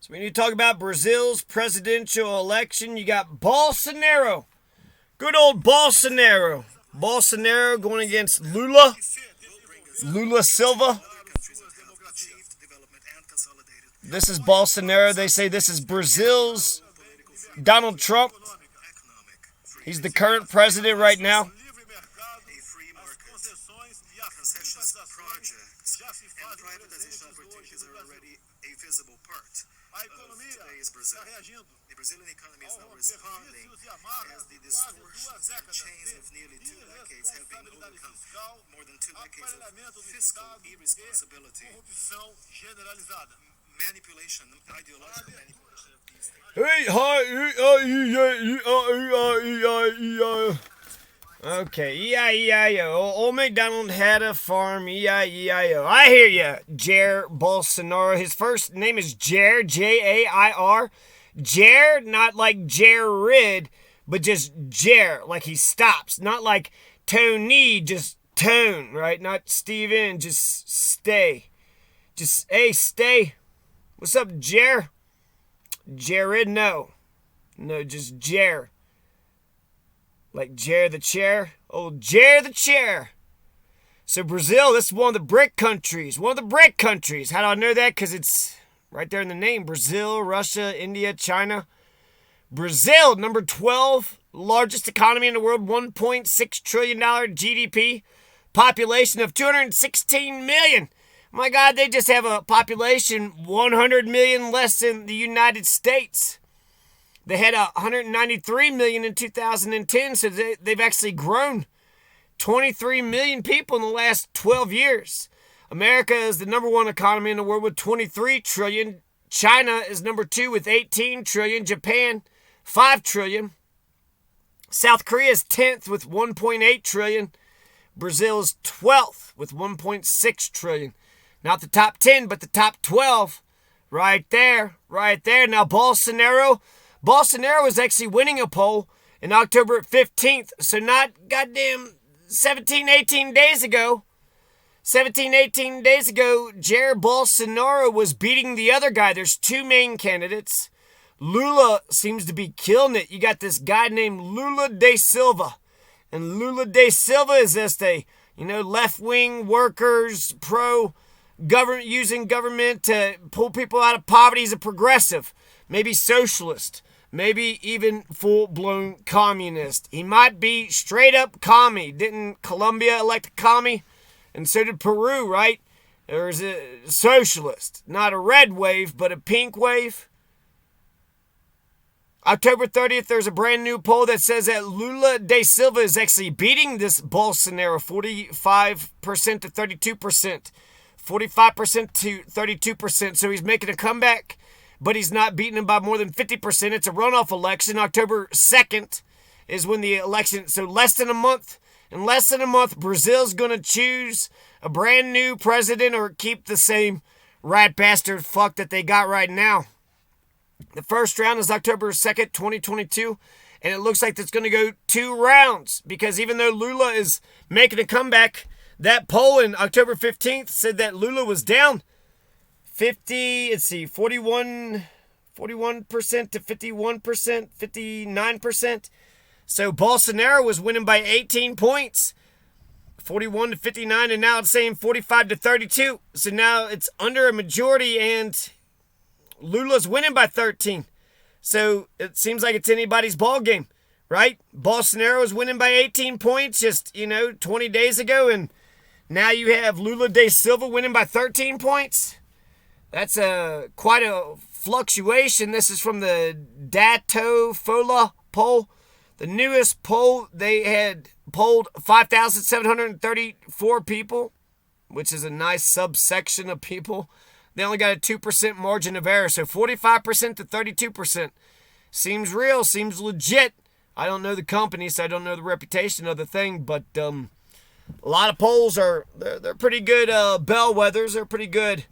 So when you talk about Brazil's presidential election, you got Bolsonaro. Good old Bolsonaro. Bolsonaro going against Lula. Lula Silva. This is Bolsonaro. They say this is Brazil's Donald Trump. He's the current president right now. The Brazilian economy is now responding as the distortions and chains of nearly 2 decades have been overcome. More than 2 decades of fiscal irresponsibility, manipulation, ideological manipulation of these things. Okay, E-I-E-I-O. Old MacDonald had a farm, E-I-E-I-O. I hear ya, Jair Bolsonaro. His first name is Jair, J-A-I-R. Jair, not like Jared, but just Jair, like he stops. Not like Tony, just tone, right? Not Steven, just stay. Just, hey, stay. What's up, Jair? Jared, no. No, just Jair. Like Jair the chair. Oh, Jair the chair. So Brazil, this is one of the BRIC countries. One of the BRIC countries. How do I know that? Because it's right there in the name. Brazil, Russia, India, China. Brazil, number 12, largest economy in the world, $1.6 trillion GDP. Population of 216 million. My God, they just have a population 100 million less than the United States. They had 193 million in 2010, so they've actually grown 23 million people in the last 12 years. America is the number 1 economy in the world with 23 trillion. China is number 2 with 18 trillion. Japan, 5 trillion. South Korea is 10th with 1.8 trillion. Brazil is 12th with 1.6 trillion. Not the top 10, but the top 12. Right there, right there. Now Bolsonaro is actually winning a poll in October 15th. So not goddamn 17, 18 days ago. 17, 18 days ago, Jair Bolsonaro was beating the other guy. There's 2 main candidates. Lula seems to be killing it. You got this guy named Lula da Silva. And Lula da Silva is just a, left-wing workers, pro-government, using government to pull people out of poverty. He's a progressive, maybe socialist. Maybe even full-blown communist. He might be straight-up commie. Didn't Colombia elect a commie? And so did Peru, right? There's a socialist. Not a red wave, but a pink wave. October 30th, there's a brand new poll that says that Lula da Silva is actually beating this Bolsonaro 45% to 32%. 45% to 32%. So he's making a comeback. But he's not beating him by more than 50%. It's a runoff election. October 2nd is when the election, so less than a month. In less than a month, Brazil's going to choose a brand new president or keep the same rat bastard fuck that they got right now. The first round is October 2nd, 2022. And it looks like it's going to go 2 rounds. Because even though Lula is making a comeback, that poll in October 15th said that Lula was down 41% to 51%, 59%. So Bolsonaro was winning by 18 points, 41 to 59, and now it's saying 45 to 32. So now it's under a majority, and Lula's winning by 13. So it seems like it's anybody's ball game, right? Bolsonaro was winning by 18 points just, 20 days ago, and now you have Lula da Silva winning by 13 points. That's quite a fluctuation. This is from the Datafolha poll. The newest poll, they had polled 5,734 people, which is a nice subsection of people. They only got a 2% margin of error, so 45% to 32%. Seems real, seems legit. I don't know the company, so I don't know the reputation of the thing, but a lot of polls they're pretty good bellwethers. They're pretty good.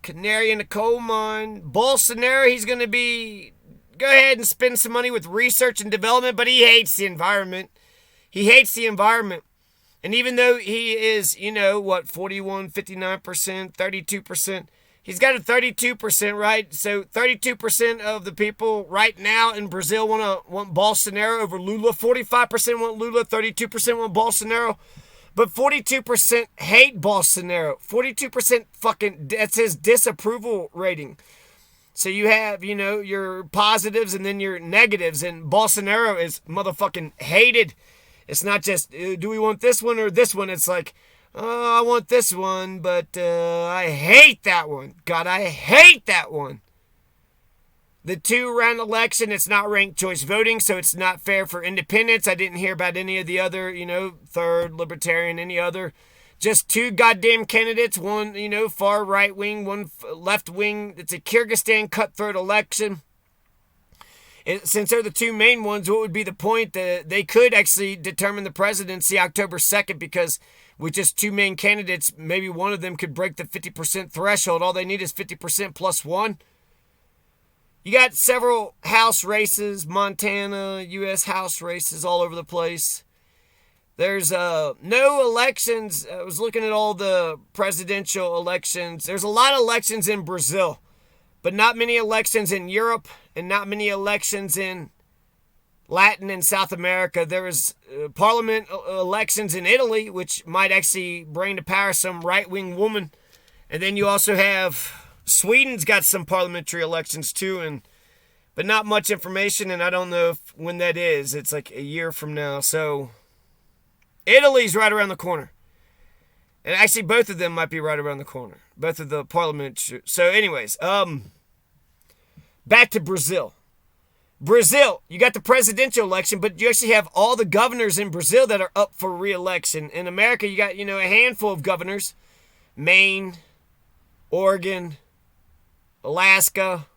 Canary in the coal mine. Bolsonaro, he's going to go ahead and spend some money with research and development, but he hates the environment. He hates the environment. And even though he is, 41, 59%, 32%, He's got a 32%, right? So 32% of the people right now in Brazil want Bolsonaro over Lula. 45% want Lula, 32% want Bolsonaro. But 42% hate Bolsonaro. 42% fucking, that's his disapproval rating. So you have, your positives and then your negatives. And Bolsonaro is motherfucking hated. It's not just, do we want this one or this one? It's like, oh, I want this one, but I hate that one. God, I hate that one. The 2-round election, it's not ranked choice voting, so it's not fair for independents. I didn't hear about any of the other, third, libertarian, any other. Just 2 goddamn candidates, one, far right wing, one left wing. It's a Kyrgyzstan cutthroat election. Since they're the 2 main ones, what would be the point? They could actually determine the presidency October 2nd because with just 2 main candidates, maybe one of them could break the 50% threshold. All they need is 50% plus 1. You got several House races, Montana, U.S. House races all over the place. There's no elections. I was looking at all the presidential elections. There's a lot of elections in Brazil, but not many elections in Europe and not many elections in Latin and South America. There is parliament elections in Italy, which might actually bring to power some right-wing woman. And then you also have Sweden's got some parliamentary elections too, but not much information, and I don't know when that is. It's like a year from now. So Italy's right around the corner. And actually both of them might be right around the corner. Both of the parliament. So anyways, back to Brazil. Brazil, you got the presidential election, but you actually have all the governors in Brazil that are up for re-election. In America, you got, a handful of governors. Maine, Oregon, Alaska,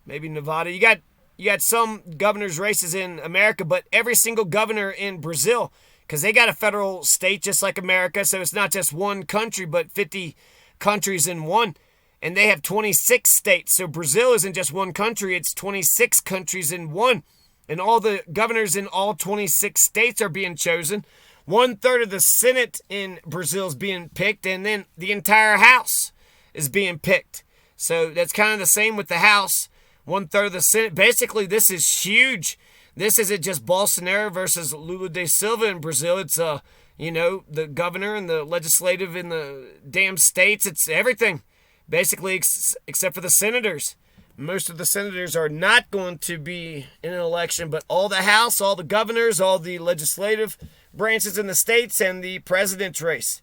maybe Nevada. You got some governors' races in America, but every single governor in Brazil, because they got a federal state just like America, so it's not just one country, but 50 countries in one. And they have 26 states. So Brazil isn't just one country, it's 26 countries in one. And all the governors in all 26 states are being chosen. 1/3 of the Senate in Brazil is being picked, and then the entire House is being picked. So that's kind of the same with the House. 1/3 of the Senate. Basically, this is huge. This isn't just Bolsonaro versus Lula da Silva in Brazil. It's, the governor and the legislative in the damn states. It's everything. Basically, except for the senators. Most of the senators are not going to be in an election, but all the House, all the governors, all the legislative branches in the states, and the president's race.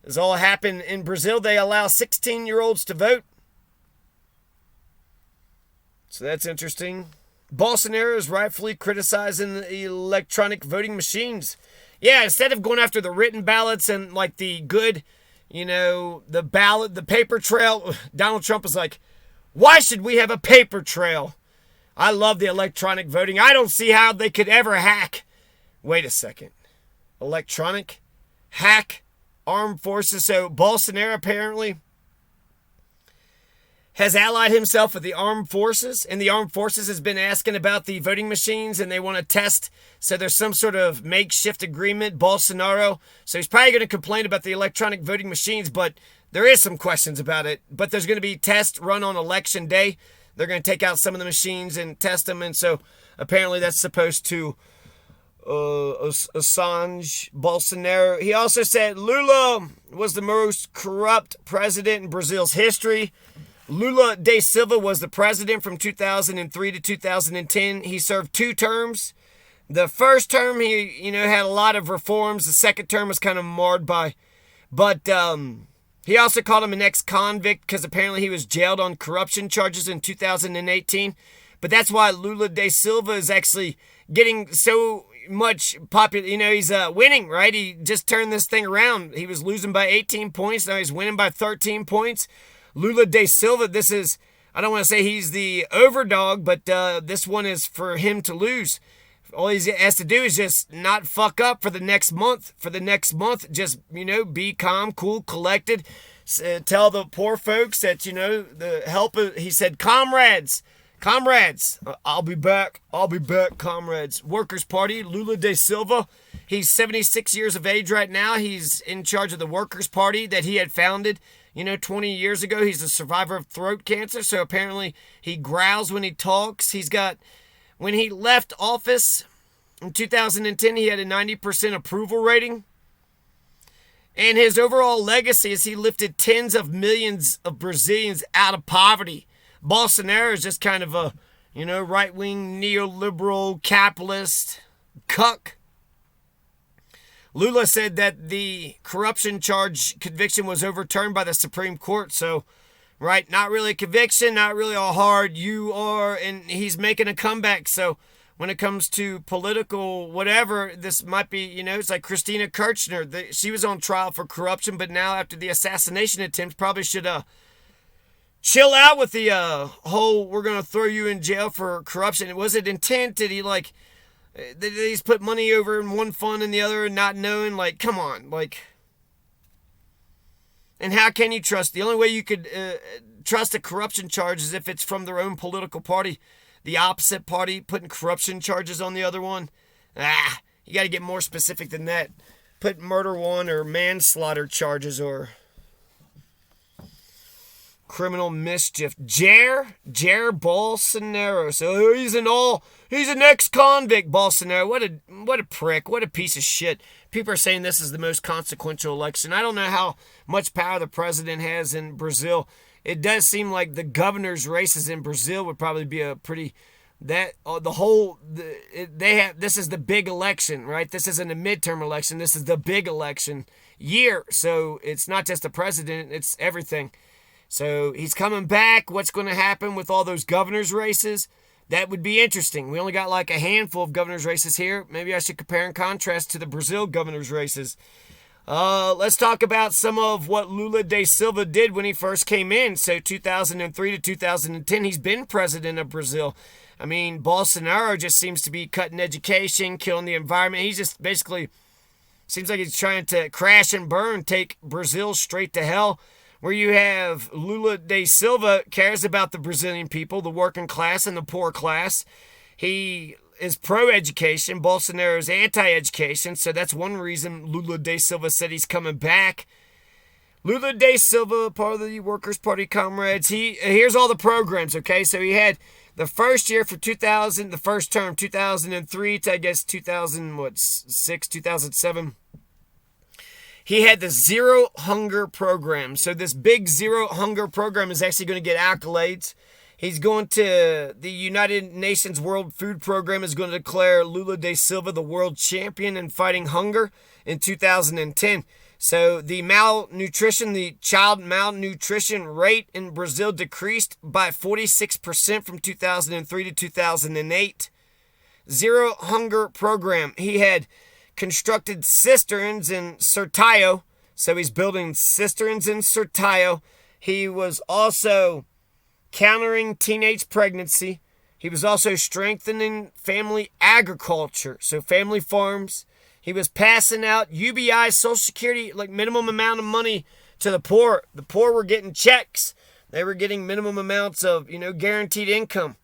This all happened in Brazil. They allow 16-year-olds to vote. So that's interesting. Bolsonaro is rightfully criticizing the electronic voting machines. Yeah, instead of going after the written ballots and like the good, the ballot, the paper trail, Donald Trump is like, why should we have a paper trail? I love the electronic voting. I don't see how they could ever hack. Wait a second. Electronic? Hack? Armed forces? So Bolsonaro apparently has allied himself with the armed forces, and the armed forces has been asking about the voting machines, and they want to test. So there's some sort of makeshift agreement, Bolsonaro. So he's probably going to complain about the electronic voting machines, but there is some questions about it. But there's going to be tests run on election day. They're going to take out some of the machines and test them, and so apparently that's supposed to Assange, Bolsonaro. He also said Lula was the most corrupt president in Brazil's history. Lula da Silva was the president from 2003 to 2010. He served 2 terms. The first term, he, had a lot of reforms. The second term was kind of marred by, but he also called him an ex-convict because apparently he was jailed on corruption charges in 2018. But that's why Lula da Silva is actually getting so much popular. He's winning, right? He just turned this thing around. He was losing by 18 points. Now he's winning by 13 points. Lula da Silva, this is, I don't want to say he's the overdog, but this one is for him to lose. All he has to do is just not fuck up for the next month. For the next month, just, be calm, cool, collected. Tell the poor folks that, the help, he said, comrades, I'll be back, comrades. Workers' Party, Lula da Silva. He's 76 years of age right now. He's in charge of the Workers' Party that he had founded 20 years ago. He's a survivor of throat cancer, so apparently he growls when he talks. When he left office in 2010, he had a 90% approval rating. And his overall legacy is he lifted tens of millions of Brazilians out of poverty. Bolsonaro is just kind of a, right-wing neoliberal capitalist cuck. Lula said that the corruption charge conviction was overturned by the Supreme Court. So, right, not really a conviction, not really how hard you are, and he's making a comeback. So, when it comes to political whatever, this might be, it's like Christina Kirchner. She was on trial for corruption, but now after the assassination attempt, probably should chill out with the whole, we're going to throw you in jail for corruption. Was it intent? Did he's put money over in one fund and the other and not knowing? Come on. And how can you trust? The only way you could trust a corruption charge is if it's from their own political party. The opposite party putting corruption charges on the other one. You got to get more specific than that. Put murder one or manslaughter charges or criminal mischief. Jair Bolsonaro. So he's an ex-convict, Bolsonaro. What a prick. What a piece of shit. People are saying this is the most consequential election. I don't know how much power the president has in Brazil. It does seem like the governor's races in Brazil would probably be a pretty this is the big election, right? This isn't a midterm election. This is the big election year. So it's not just the president, it's everything. So he's coming back. What's going to happen with all those governor's races? That would be interesting. We only got a handful of governor's races here. Maybe I should compare and contrast to the Brazil governor's races. Let's talk about some of what Lula da Silva did when he first came in. So 2003 to 2010, he's been president of Brazil. I mean, Bolsonaro just seems to be cutting education, killing the environment. He just basically seems like he's trying to crash and burn, take Brazil straight to hell. Where you have Lula da Silva cares about the Brazilian people, the working class and the poor class. He is pro-education. Bolsonaro is anti-education. So that's one reason Lula da Silva said he's coming back. Lula da Silva, part of the Workers' Party comrades. Here's all the programs, okay? So he had the first year for 2000, the first term, 2003 to, I guess, 2006, 2007. He had the Zero Hunger program. So this big Zero Hunger program is actually going to get accolades. He's going to the United Nations World Food Program is going to declare Lula da Silva the world champion in fighting hunger in 2010. So the child malnutrition rate in Brazil decreased by 46% from 2003 to 2008. Zero Hunger program. He had constructed cisterns in Sertão. So he's building cisterns in Sertão. He was also countering teenage pregnancy. He was also strengthening family agriculture, so family farms. He was passing out UBI, Social Security, minimum amount of money to the poor. The poor were getting checks. They were getting minimum amounts of, guaranteed income.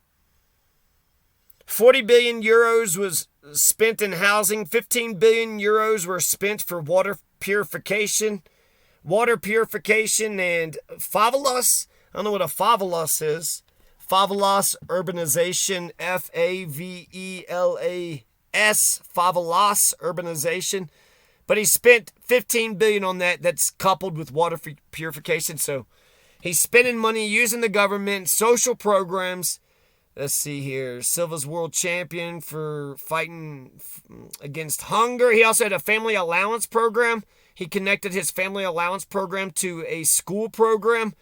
40 billion euros was spent in housing. 15 billion euros were spent for water purification. Water purification and favelas. I don't know what a favelas is. Favelas urbanization, Favelas, favelas urbanization. But he spent $15 billion on that. That's coupled with water purification. So he's spending money using the government, social programs. Let's see here. Silva's world champion for fighting against hunger. He also had a family allowance program. He connected his family allowance program to a school program,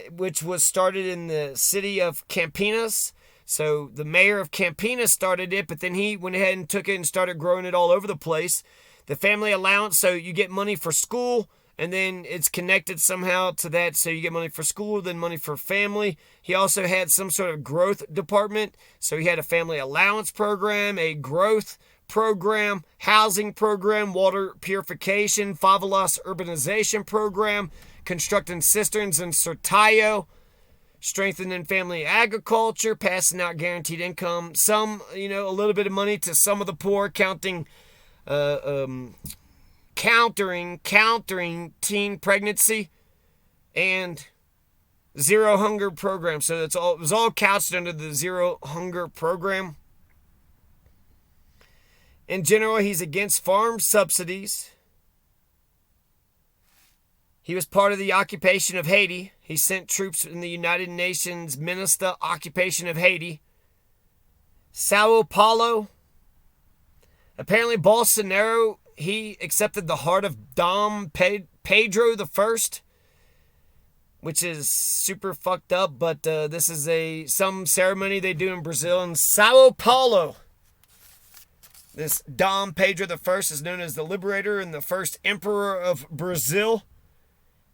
which was started in the city of Campinas. So the mayor of Campinas started it, but then he went ahead and took it and started growing it all over the place. The family allowance, so you get money for school, and then it's connected somehow to that. So you get money for school, then money for family. He also had some sort of growth department. So he had a family allowance program, a growth program, housing program, water purification, favelas urbanization program, constructing cisterns in Sertão, strengthening family agriculture, passing out guaranteed income, some, a little bit of money to some of the poor, countering teen pregnancy. and Zero Hunger program. So it was all couched under the Zero Hunger program. In general, he's against farm subsidies. He was part of the occupation of Haiti. He sent troops in the United Nations Minister occupation of Haiti. Sao Paulo. Apparently Bolsonaro, he accepted the heart of Dom Pedro I, which is super fucked up, but this is some ceremony they do in Brazil in Sao Paulo. This Dom Pedro I is known as the liberator and the first emperor of Brazil.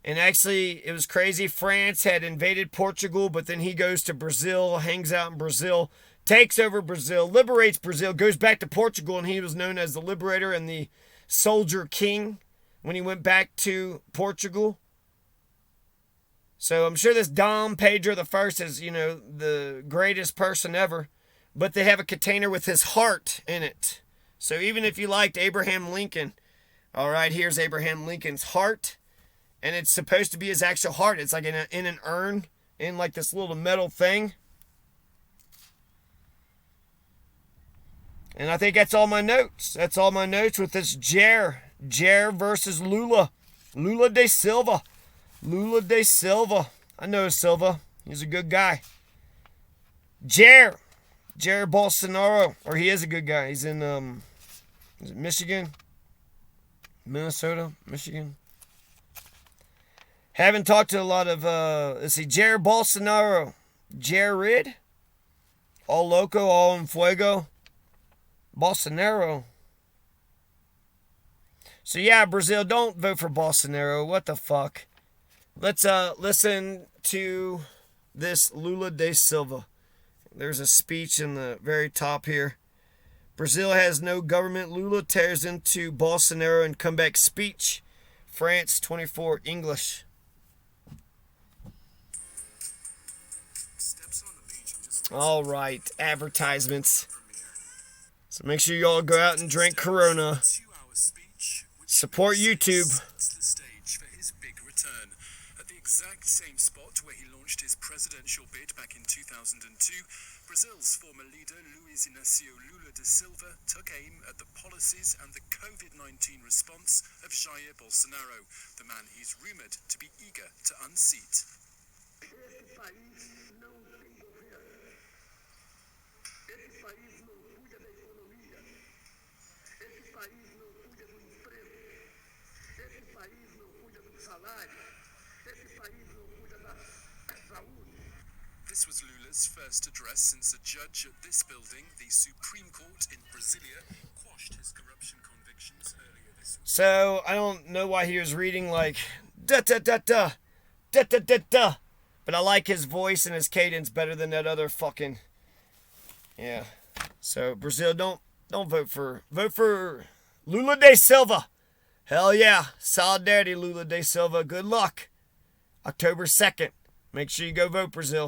And actually, it was crazy. France had invaded Portugal, but then he goes to Brazil, hangs out in Brazil, takes over Brazil, liberates Brazil, goes back to Portugal, and he was known as the liberator and the soldier king when he went back to Portugal. So I'm sure this Dom Pedro I is, the greatest person ever, but they have a container with his heart in it. So even if you liked Abraham Lincoln, all right, here's Abraham Lincoln's heart. And it's supposed to be his actual heart. It's like in an urn, in like this little metal thing. And I think that's all my notes. That's all my notes with this Jair. Jair versus Lula. Lula da Silva. Lula da Silva. I know Silva. He's a good guy. Jair. Jair Bolsonaro. Or he is a good guy. He's in, is it Michigan? Minnesota? Michigan? Haven't talked to a lot of, Jair Bolsonaro. Jared. All loco, all en fuego. Bolsonaro. So yeah, Brazil, don't vote for Bolsonaro. What the fuck? Let's listen to this Lula da Silva. There's a speech in the very top here. Brazil has no government. Lula tears into Bolsonaro in comeback speech. France 24 English. All right, advertisements. So make sure you all go out and drink Corona. Support YouTube. The stage for his big return. At the exact same spot where he launched his presidential bid back in 2002, Brazil's former leader Luiz Inácio Lula da Silva took aim at the policies and the COVID-19 response of Jair Bolsonaro, the man he's rumored to be eager to unseat. This was Lula's first address since a judge at this building, the Supreme Court in Brasilia, quashed his corruption convictions earlier this week. So, I don't know why he was reading like da-da-da-da, da-da-da-da, but I like his voice and his cadence better than that other fucking, yeah. So, Brazil, don't vote for Lula da Silva. Hell yeah. Solidarity, Lula da Silva. Good luck. October 2nd. Make sure you go vote, Brazil.